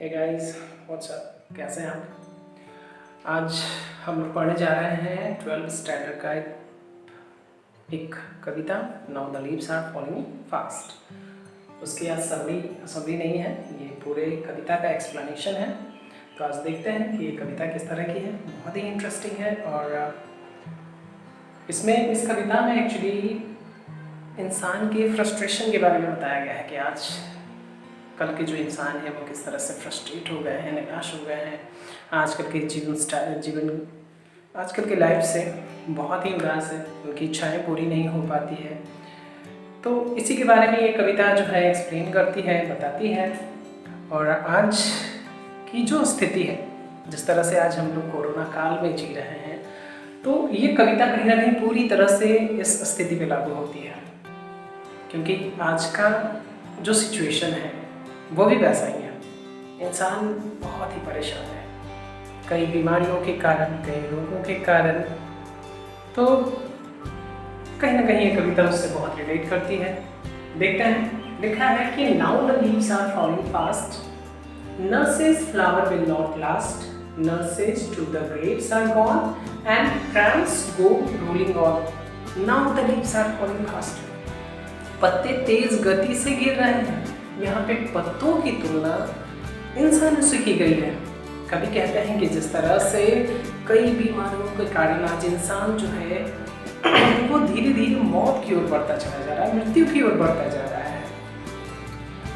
Hey guys, what's up, कैसे हैं आप? आज हम लोग पढ़ने जा रहे हैं 12th स्टैंडर्ड का एक कविता, now the leaves are falling fast. उसकी आज समरी नहीं है, ये पूरे कविता का एक्सप्लेनेशन है। तो आज देखते हैं कि ये कविता किस तरह की है। बहुत ही इंटरेस्टिंग है और इस कविता में एक्चुअली इंसान के फ्रस्ट्रेशन के बारे में बताया गया है कि आज कल के जो इंसान है वो किस तरह से फ्रस्ट्रेट हो गए हैं, निराश हो गए हैं। आजकल के आजकल के लाइफ से बहुत ही उदास है, उनकी इच्छाएं पूरी नहीं हो पाती है। तो इसी के बारे में ये कविता जो है एक्सप्लेन करती है, बताती है। और आज की जो स्थिति है, जिस तरह से आज हम लोग कोरोना काल में जी रहे हैं, तो ये कविता कहीं ना कहीं पूरी तरह से इस स्थिति पे लागू होती है, क्योंकि आज का जो सिचुएशन है वो भी वैसा ही है। इंसान बहुत ही परेशान है, कई बीमारियों के कारण, कई रोगों के कारण। तो कहीं ना कहीं ये कविता उससे बहुत रिलेट करती है। देखते हैं, लिखा है कि now the leaves are falling fast, nurses flower will not last, nurses to the graves are gone and trams go rolling on, now the leaves are falling fast। पत्ते तेज गति से गिर रहे हैं। यहाँ पे पत्तों की तुलना इंसानों से की गई है। कभी कहते हैं कि जिस तरह से कई बीमारियों के कारण आज इंसान जो है वो धीरे धीरे मौत की ओर बढ़ता चला जा रहा है, मृत्यु की ओर बढ़ता जा रहा है,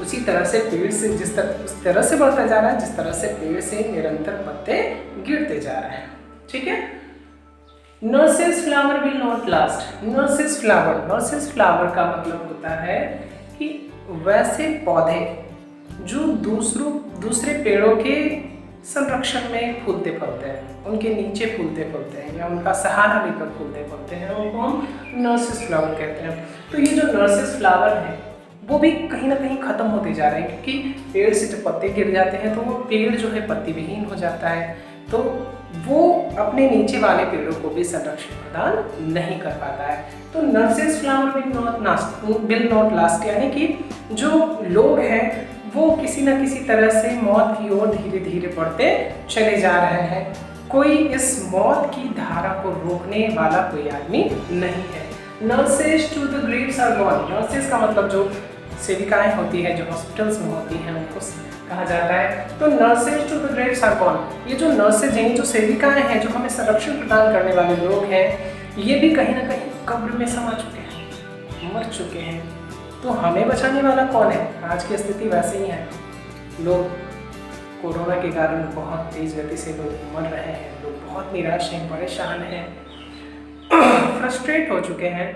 उसी तरह से पेड़ से उस तरह से बढ़ता जा रहा है जिस तरह से पेड़ से निरंतर पत्ते गिरते जा रहे हैं। ठीक है। Nurses flower will not last. Nurses flower का मतलब होता है कि वैसे पौधे जो दूसरे पेड़ों के संरक्षण में फूलते फलते हैं, उनके नीचे फूलते फलते हैं या उनका सहारा लेकर फूलते फलते हैं, उनको हम नर्सेस फ्लावर कहते हैं। तो ये जो नर्सेस फ्लावर है वो भी कहीं ना कहीं खत्म होते जा रहे हैं, क्योंकि पेड़ से जब पत्ते गिर जाते हैं तो वो पेड़ जो है पत्ती विहीन हो जाता है, तो वो अपने नीचे वाले पेड़ों को भी संरक्षण प्रदान नहीं कर पाता है। तो nurses flower will not last, यानी कि जो लोग हैं वो किसी न किसी तरह से मौत की ओर धीरे धीरे बढ़ते चले जा रहे हैं। कोई इस मौत की धारा को रोकने वाला कोई आदमी नहीं है। Nurses to the graves are gone. Nurses का मतलब जो सेविकाएं होती है, जो हॉस्पिटल्स में होती हैं, उनको कहा जाता है। तो nurses to the graves are gone, ये जो नर्सेज हैं, जो सेविकाएं हैं, जो हमें संरक्षण प्रदान करने वाले लोग हैं, ये भी कहीं ना कहीं कब्र में समा चुके हैं, मर चुके हैं। तो हमें बचाने वाला कौन है? आज की स्थिति वैसे ही है। लोग कोरोना के कारण बहुत तेज गति से लोग मर रहे हैं, लोग बहुत निराश हैं, परेशान हैं, फ्रस्ट्रेट हो चुके हैं।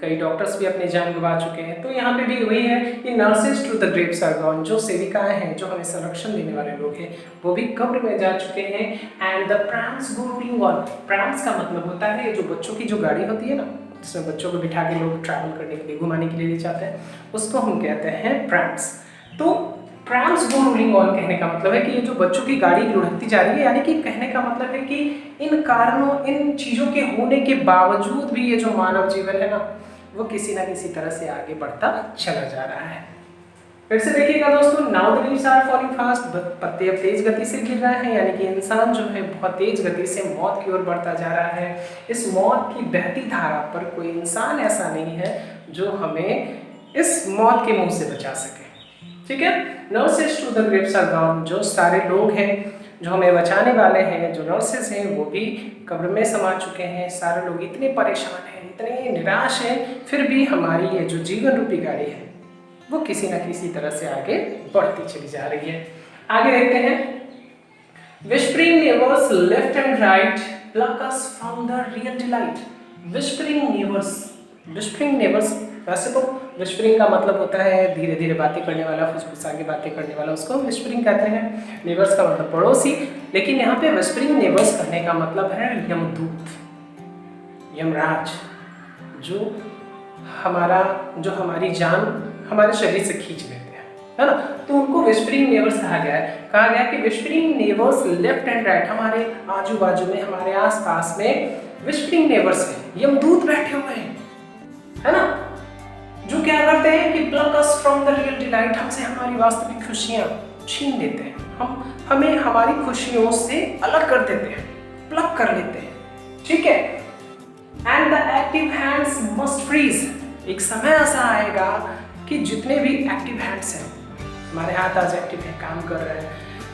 कई डॉक्टर्स भी अपनी जान गंवा चुके हैं। तो यहाँ पे भी वही है कि nurses to the graves are gone, जो सेविकाएं हैं, जो हमें संरक्षण देने वाले लोग हैं, वो भी कब्र में जा चुके हैं। And the prams go rolling on. Prams का मतलब होता है जो बच्चों की जो गाड़ी होती है ना, जिसमें बच्चों को बिठा के लोग ट्रैवल करने के लिए, घुमाने के लिए ले जाते हैं, उसको हम कहते हैं प्रैम्स। तो प्रैम्स गो रोलिंग ऑन कहने का मतलब है कि ये जो बच्चों की गाड़ी लुढ़कती जा रही है, यानी कि कहने का मतलब है कि इन कारणों, इन चीज़ों के होने के बावजूद भी ये जो मानव जीवन है ना, वो किसी ना किसी तरह से आगे बढ़ता चला जा रहा है। फिर से देखिएगा दोस्तों, now the leaves are falling fast, पत्ते अब तेज गति से गिर रहे हैं, यानी कि इंसान जो है बहुत तेज गति से मौत की ओर बढ़ता जा रहा है। इस मौत की बहती धारा पर कोई इंसान ऐसा नहीं है जो हमें इस मौत के मुंह से बचा सके। ठीक है। Nurses to the graves are gone, जो सारे लोग हैं जो हमें बचाने वाले हैं, जो नर्सेस हैं, वो भी कब्र में समा चुके हैं। सारे लोग इतने परेशान हैं, इतने निराश हैं, फिर भी हमारी ये जो जीवन रूपी गाड़ी है वो किसी न किसी तरह से आगे बढ़ती चली जा रही है। आगे देखते हैं। Whispering neighbours left and right pluck us from the real delight. Whispering neighbours, वैसे तो विस्परिंग का मतलब होता है धीरे धीरे बातें करने वाला, फुसफुसा के बातें करने वाला, उसको विस्परिंग कहते हैं। नेबर्स का मतलब पड़ोसी, लेकिन यहाँ पे विस्परिंग नेबर्स कहने का मतलब है यमदूत, यमराज, जो हमारी जान हमारे शरीर से खींच लेते हैं, है ना। तो उनको विस्परिंग नेबर्स कहा गया है। कहा गया कि whispering neighbours left and right, हमारे आजू बाजू में, हमारे आसपास में विस्परिंग नेबर्स हैं, यमदूत बैठे हुए हैं, है ना, जो क्या करते हैं कि pluck us from the real delight, हमसे हमारी वास्तविक खुशियां, छीन लेते हैं, हमें हमारी खुशियों से अलग कर देते हैं, प्लग कर लेते हैं, ठीक है। And the active hands must freeze. एक समय ऐसा आएगा कि जितने भी एक्टिव हैंड्स हैं, हमारे हाथ आज एक्टिव है, काम कर रहे हैं,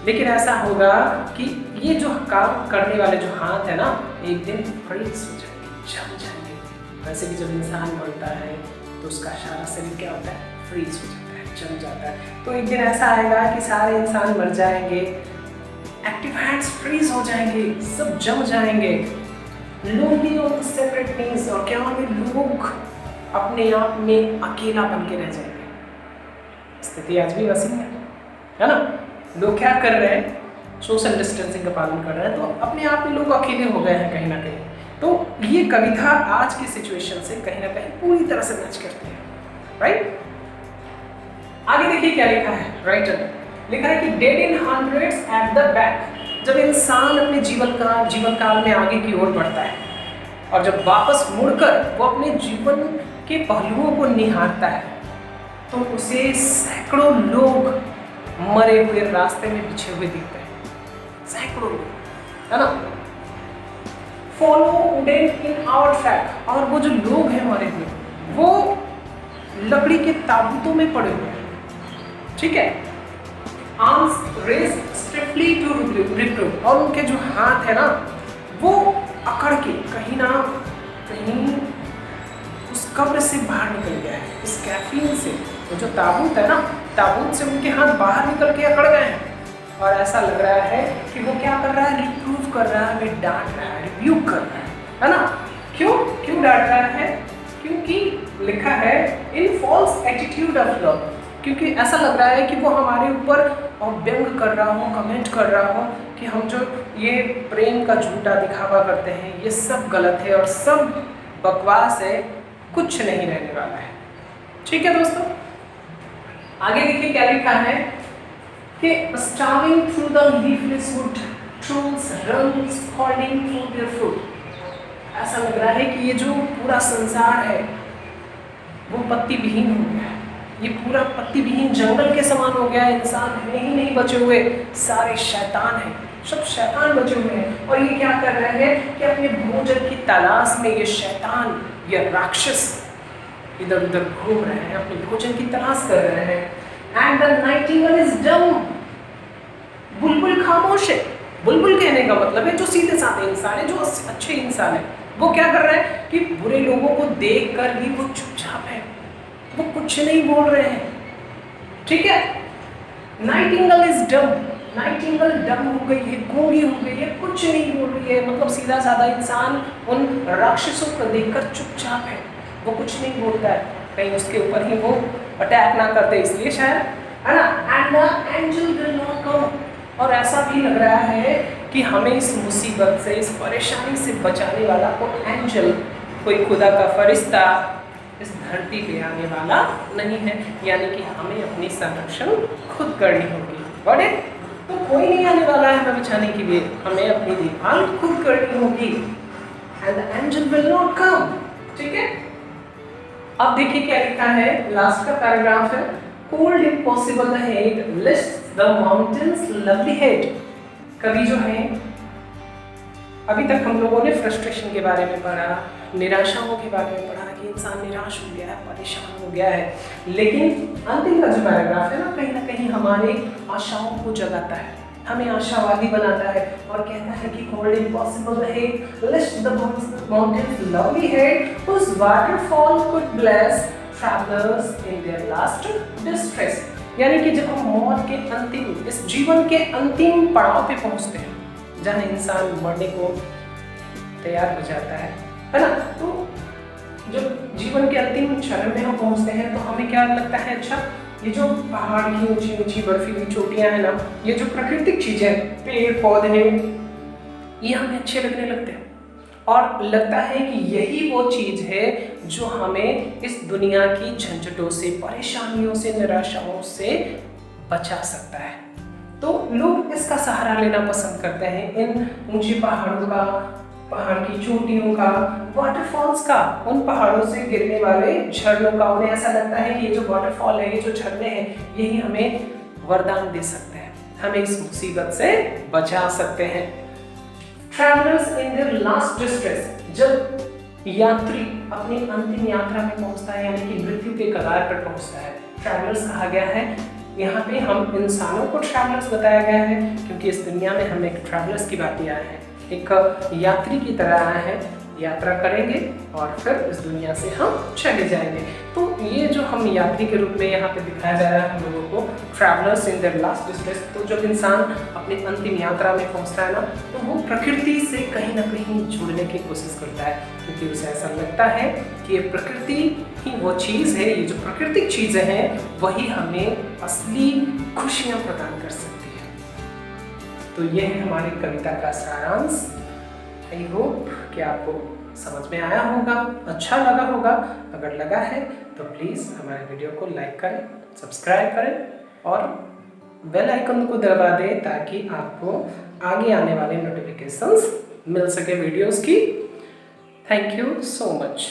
लेकिन ऐसा होगा कि ये जो काम करने वाले जो हाथ है ना, एक दिन फ्रीज हो जाएंगे, जम जाएंगे। वैसे भी जब इंसान मरता है तो उसका सारा शरीर क्या होता है, फ्रीज हो जाता है, जम जाता है। तो एक दिन ऐसा आएगा कि सारे इंसान मर जाएंगे, एक्टिव हैंड्स फ्रीज हो जाएंगे, सब जम जाएंगे, लोनली ऑन सेपरेट थिंग्स, और क्या होंगे, लोग अपने आप में अकेला बन के रह जाएंगे। स्थिति आज भी वैसी है ना। लोग क्या कर रहे हैं, सोशल डिस्टेंसिंग का पालन कर रहे हैं, तो अपने आप में लोग अकेले हो गए हैं कहीं ना कहीं। तो ये कविता आज की सिचुएशन से कहीं ना कहीं पूरी तरह से मैच करती है, राइट। आगे देखिए क्या लिखा है, राइटर लिखा है कि dead in hundreds at the back. जब इंसान अपने जीवन काल में आगे की ओर बढ़ता है और जब वापस मुड़कर वो अपने जीवन के पहलुओं को निहारता है, तो उसे सैकड़ों लोग मरे हुए रास्ते में बिछे हुए दिखते हैं, सैकड़ों लोग, है ना। Follow dead in our track, और वो जो लोग हैं मरे हुए, वो लकड़ी के ताबूतों में पड़े हुए हैं, ठीक है। आर्म्स रेज स्ट्रिक्टली टू रिप्रूव, और उनके जो हाथ है ना, वो अकड़ के कहीं ना कहीं उस कब्र से बाहर निकल गया है, इस कैफीन से। वो जो ताबूत है ना, ताबूत से उनके हाथ बाहर निकल के अकड़ गए हैं, और ऐसा लग रहा है कि वो क्या कर रहा है, रिप्रूव कर रहा है, हमें डांट रहा है, रिव्यूक कर रहा है ना। क्यों डांट रहा है, क्योंकि लिखा है इन फॉल्स एटीट्यूड ऑफ लव, क्योंकि ऐसा लग रहा है कि वो हमारे ऊपर व्यंग कर रहा हो, कमेंट कर रहा हो कि हम जो ये प्रेम का झूठा दिखावा करते हैं, ये सब गलत है और सब बकवास है, कुछ नहीं रहने वाला है, ठीक है दोस्तों। आगे देखिए क्या लिखा है कि starving through the leafless wood, trolls run scalding through their food। ऐसा लग रहा है कि ये जो पूरा संसार है वो पत्ती विहीन हो गया है, ये पूरा पत्ती विहीन जंगल के समान हो गया है, इंसान है ही नहीं बचे हुए, सारे शैतान हैं, सब शैतान बचे हुए हैं। और ये क्या कर रहे हैं कि अपने भोजन की तलाश में ये शैतान, ये राक्षस इधर उधर घूम रहे हैं, अपने भोजन की तलाश कर रहे हैं। And the Nightingale is dumb, बुलबुल खामोश है। बुलबुल कहने का मतलब है जो सीधे साधे इंसान है, जो अच्छे इंसान है, वो क्या कर रहे हैं कि बुरे लोगों को देख कर भी वो चुपचाप है, वो कुछ नहीं बोल रहे हैं, ठीक है। नाइटिंगेल इज डम, नाइटिंगेल डम हो गई है, गूंगी हो गई है, कुछ नहीं बोल रही है, मतलब सीधा साधा इंसान उन राक्षसों को देखकर चुपचाप है, वो कुछ नहीं बोलता है, कहीं उसके ऊपर ही वो अटैक ना करते इसलिए शायद, है ना। And the angel will not come, और ऐसा भी लग रहा है कि हमें इस मुसीबत से, इस परेशानी से बचाने वाला कोई एंजल, कोई खुदा का फरिश्ता इस धरती पे आने वाला नहीं है, यानी कि हमें अपनी संरक्षण खुद करनी होगी। बड़े तो कोई नहीं आने वाला है हमें बचाने के लिए, हमें अपनी देखभाल खुद करनी होगी। And the angel will not come, ठीक है। अब देखिए क्या लिखा है, लास्ट का पैराग्राफ है, cold impossible the head lifts the mountains lovely head. कवि जो है, अभी तक हम लोगों ने फ्रस्ट्रेशन के बारे में पढ़ा, निराशाओं के बारे में पढ़ा कि इंसान निराश हो गया है, परेशान हो गया है, लेकिन अंतिम का जो पैराग्राफ है ना कहीं हमारे आशाओं को जगाता है, हमें आशावादी बनाता है और कहता है कि cold impossible the head lifts the mountains lovely head whose waterfall could bless travelers in their last distress। यानी कि जब हम मौत के अंतिम, इस जीवन के अंतिम पड़ाव पे पहुंचते हैं, जहाँ इंसान मरने को तैयार हो जाता है ना, तो जब जीवन के अंतिम चरण में हम पहुंचते हैं तो हमें क्या लगता है, अच्छा ये जो पहाड़ की ऊंची ऊंची बर्फीली चोटियां हैं ना, ये जो प्राकृतिक चीजें, पेड़ पौधे, ये हमें अच्छे लगने लगते हैं और लगता है कि यही वो चीज है जो हमें इस दुनिया की झंझटों से, परेशानियों से, निराशाओं से बचा सकता है। तो लोग इसका सहारा लेना पसंद करते हैं, इन ऊंचे पहाड़ों का, पहाड़ की चोटियों का, वाटरफॉल्स का, उन पहाड़ों से गिरने वाले झरनों का। उन्हें ऐसा लगता है कि ये जो वाटरफॉल है, ये जो झरने हैं, यही हमें वरदान दे सकते हैं, हमें इस मुसीबत से बचा सकते हैं। Travellers in their last distress, जब यात्री अपनी अंतिम यात्रा में पहुंचता है यानी कि मृत्यु के कगार पर पहुंचता है, ट्रैवलर्स कहा गया है। यहाँ पे हम इंसानों को ट्रैवलर्स बताया गया है क्योंकि इस दुनिया में हम एक ट्रैवलर्स की बात आए हैं, एक यात्री की तरह आए हैं, यात्रा करेंगे और फिर इस दुनिया से हम चले जाएंगे। तो ये जो हम यात्री के रूप में यहाँ पे दिखाया जा रहा है हम लोगों को, travellers in their last distress. तो जब इंसान अपनी अंतिम यात्रा में पहुँचता है ना, तो वो प्रकृति से कहीं ना कहीं जुड़ने की कोशिश करता है क्योंकि उसे ऐसा लगता है कि ये प्रकृति ही वो चीज़ है, ये जो प्राकृतिक चीज़ें हैं वही हमें असली खुशियाँ प्रदान कर सकती है। तो ये है हमारी कविता का सारांश। आई होप कि आपको समझ में आया होगा, अच्छा लगा होगा। अगर लगा है तो प्लीज़ हमारे वीडियो को लाइक करें, सब्सक्राइब करें और बेल आइकन को दबा दें ताकि आपको आगे आने वाले नोटिफिकेशंस मिल सके वीडियोस की। Thank you so much.